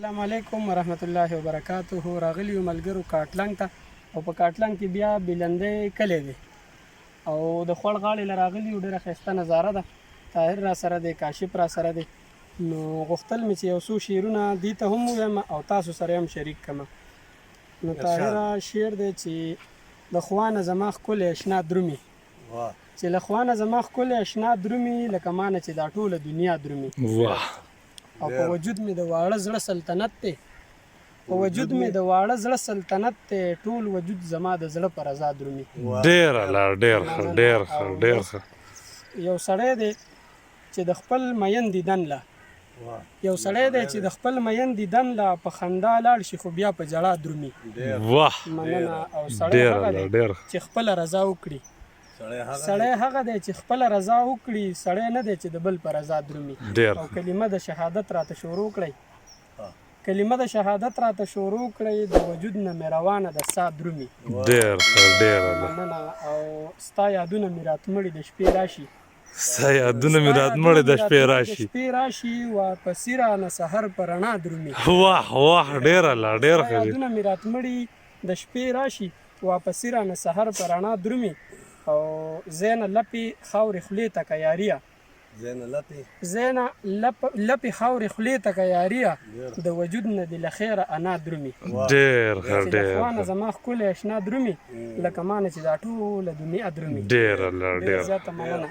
السلام علیکم ورحمت الله وبرکاته. راغلی ملګرو کاټلنګ ته او په کاټلنګ کې بیا بلندۍ کلی دی او د خوړ غاړې له راغلي یو ډېره ښایسته نظاره ده. طاهر را سره دی، کاشف را سره دی. نو غوښتل مې چې یو څو شعرونه دې ته هم ووایم او تاسو سره هم شریک کړم. نو طاهره شعر دی چې د خوانه زما ښکلی اشنا درومي، چې له خوانه زما ښکلی اشنا درومي، لکه مانه چې دا ټوله دنیا درومي. او په وجود مې د واړه زړه سلطنت دی، په وجود مې د واړه زړه سلطنت دی، ټول وجود زما د زړه په رضا درومي. ډېر ډېر یو سړی دی چې د خپل مین دیدن له یو سړی دی چې د خپل مین دیدن له په خندا لاړ شي خو بیا په ژړا درومي. مننه. او سړی هغه دی چې خپله رضا وکړي، سړی هغه دی چې خپله رضا وکړي، سړی نه دی چې د بل په رضا درومي. او کلمه د شهادت راته شروع کړئ، کلمه د شهادت راته شروع کړئ، د وجود نه مې روانه د ساه درومي. مننه. او ستا یادونه مې راتمړي د شپې راشي، ستا یادونه مې راتمړي د شپې راشي، د شپې راشي واپسې رانه سحر په رڼا درومي. ډېر ښه. یادونه مې راتمړي د شپې راشي واپسې رانه سحر په رڼا درومي. او زینه لپې خاورې خولې ته که یاریه، زینه لپې خاورې خولې ته که یاریه، د وجود نه دې له خیره انا درومي. چې د خوانه زما ښکلی اشنا درومي، لکه مانه چې دا ټوله دنیا درومي. ډېر زیاته مننه.